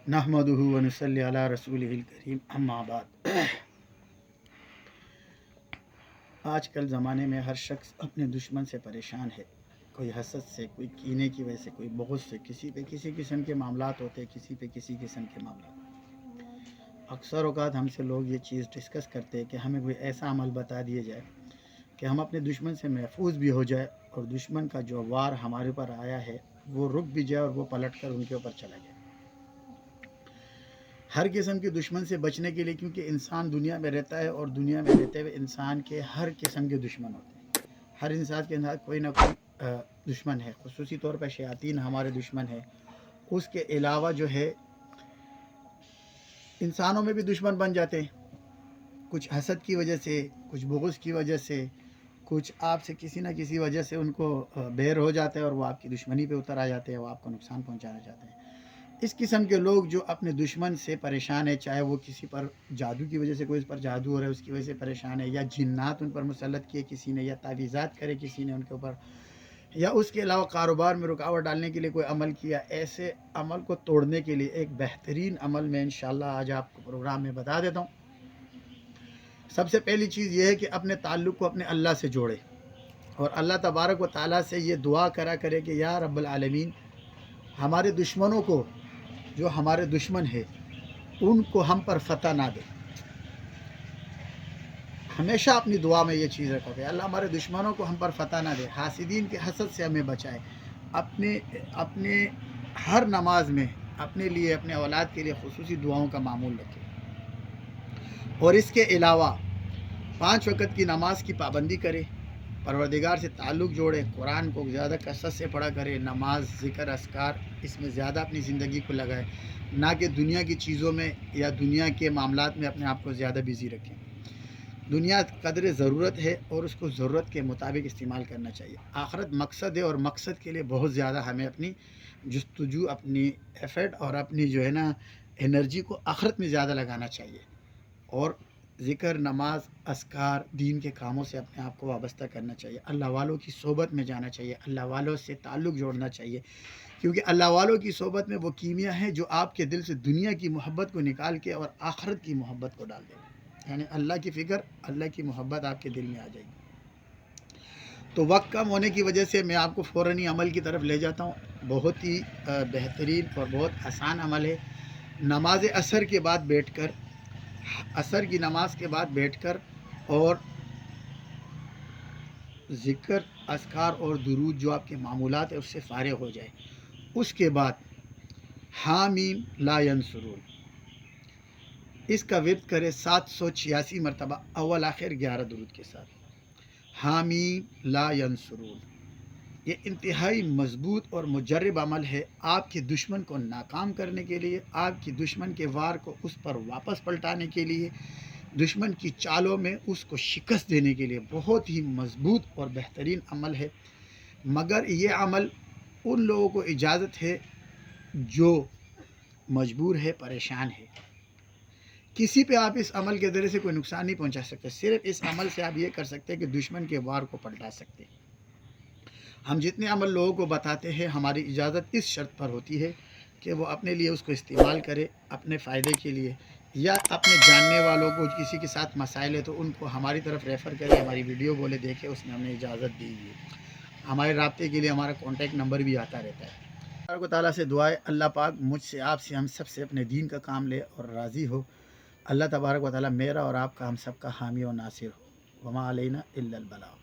نحمدہ و نصلی علی رسولہ الکریم، اما بعد۔ آج کل زمانے میں ہر شخص اپنے دشمن سے پریشان ہے، کوئی حسد سے، کوئی کینے کی وجہ سے، کوئی بغض سے، کسی پہ کسی قسم کے معاملات ہوتے ہیں، کسی پہ کسی قسم کے معاملات۔ اکثر اوقات ہم سے لوگ یہ چیز ڈسکس کرتے ہیں کہ ہمیں کوئی ایسا عمل بتا دیا جائے کہ ہم اپنے دشمن سے محفوظ بھی ہو جائے اور دشمن کا جو وار ہمارے اوپر آیا ہے وہ رک بھی جائے اور وہ پلٹ کر ان کے اوپر چلا جائے۔ ہر قسم کے دشمن سے بچنے کے لیے، کیونکہ انسان دنیا میں رہتا ہے اور دنیا میں رہتے ہوئے انسان کے ہر قسم کے دشمن ہوتے ہیں۔ ہر انسان کے اندر کوئی نہ کوئی دشمن ہے، خصوصی طور پر شیاطین ہمارے دشمن ہے۔ اس کے علاوہ جو ہے انسانوں میں بھی دشمن بن جاتے ہیں، کچھ حسد کی وجہ سے، کچھ بغض کی وجہ سے، کچھ آپ سے کسی نہ کسی وجہ سے ان کو بیر ہو جاتا ہے اور وہ آپ کی دشمنی پہ اتر آ جاتے ہیں، وہ آپ کو نقصان پہنچانا چاہتے ہیں۔ اس قسم کے لوگ جو اپنے دشمن سے پریشان ہے، چاہے وہ کسی پر جادو کی وجہ سے، کوئی اس پر جادو ہو رہا ہے اس کی وجہ سے پریشان ہے، یا جنات ان پر مسلط کیے کسی نے، یا تعویذات کرے کسی نے ان کے اوپر، یا اس کے علاوہ کاروبار میں رکاوٹ ڈالنے کے لیے کوئی عمل کیا، ایسے عمل کو توڑنے کے لیے ایک بہترین عمل میں انشاءاللہ آج آپ کو پروگرام میں بتا دیتا ہوں۔ سب سے پہلی چیز یہ ہے کہ اپنے تعلق کو اپنے اللہ سے جوڑے اور اللہ تبارک و تعالیٰ سے یہ دعا کرا کرے کہ یا رب العالمین، ہمارے دشمنوں کو، جو ہمارے دشمن ہے ان کو ہم پر فتح نہ دے۔ ہمیشہ اپنی دعا میں یہ چیز رکھو کہ اللہ ہمارے دشمنوں کو ہم پر فتح نہ دے، حاسدین کے حسد سے ہمیں بچائے۔ اپنے ہر نماز میں اپنے لیے، اپنے اولاد کے لیے خصوصی دعاؤں کا معمول رکھے، اور اس کے علاوہ 5 وقت کی نماز کی پابندی کرے، پروردگار سے تعلق جوڑے، قرآن کو زیادہ کثرت سے پڑھا کرے، نماز، ذکر، اذکار اس میں زیادہ اپنی زندگی کو لگائے، نہ کہ دنیا کی چیزوں میں یا دنیا کے معاملات میں اپنے آپ کو زیادہ بیزی رکھیں۔ دنیا قدر ضرورت ہے اور اس کو ضرورت کے مطابق استعمال کرنا چاہیے۔ آخرت مقصد ہے اور مقصد کے لیے بہت زیادہ ہمیں اپنی جستجو، اپنی ایفرٹ اور اپنی جو ہے نا انرجی کو آخرت میں زیادہ لگانا چاہیے، اور ذکر، نماز، اذکار، دین کے کاموں سے اپنے آپ کو وابستہ کرنا چاہیے، اللہ والوں کی صحبت میں جانا چاہیے، اللہ والوں سے تعلق جوڑنا چاہیے، کیونکہ اللہ والوں کی صحبت میں وہ کیمیا ہے جو آپ کے دل سے دنیا کی محبت کو نکال کے اور آخرت کی محبت کو ڈال دے گا، یعنی اللہ کی فکر، اللہ کی محبت آپ کے دل میں آ جائے گی۔ تو وقت کم ہونے کی وجہ سے میں آپ کو فوراً عمل کی طرف لے جاتا ہوں۔ بہت ہی بہترین اور بہت آسان عمل ہے۔ نماز عصر کے بعد بیٹھ کر، عصر کی نماز کے بعد بیٹھ کر اور ذکر، اذکار اور درود جو آپ کے معمولات ہیں اس سے فارغ ہو جائے، اس کے بعد حامیم لا ینصرون اس کا ورد کرے 786 مرتبہ، اول آخر 11 درود کے ساتھ۔ حامیم لا ینصرون یہ انتہائی مضبوط اور مجرب عمل ہے، آپ کے دشمن کو ناکام کرنے کے لیے، آپ کی دشمن کے وار کو اس پر واپس پلٹانے کے لیے، دشمن کی چالوں میں اس کو شکست دینے کے لیے بہت ہی مضبوط اور بہترین عمل ہے۔ مگر یہ عمل ان لوگوں کو اجازت ہے جو مجبور ہے، پریشان ہے۔ کسی پہ آپ اس عمل کے ذریعے سے کوئی نقصان نہیں پہنچا سکتے، صرف اس عمل سے آپ یہ کر سکتے ہیں کہ دشمن کے وار کو پلٹا سکتے ہیں۔ ہم جتنے عمل لوگوں کو بتاتے ہیں، ہماری اجازت اس شرط پر ہوتی ہے کہ وہ اپنے لیے اس کو استعمال کرے، اپنے فائدے کے لیے، یا اپنے جاننے والوں کو کسی کے ساتھ مسائل ہے تو ان کو ہماری طرف ریفر کرے، ہماری ویڈیو بولے دیکھے اس نے ہمیں اجازت دی ہے۔ ہمارے رابطے کے لیے ہمارا کانٹیکٹ نمبر بھی آتا رہتا ہے۔ اللہ تعالیٰ سے دعا ہے اللہ پاک مجھ سے، آپ سے، ہم سب سے اپنے دین کا کام لے اور راضی ہو۔ اللہ تبارک و تعالیٰ میرا اور آپ کا، ہم سب کا حامی و ناصر ہو۔ وما علینا الا البلاغ۔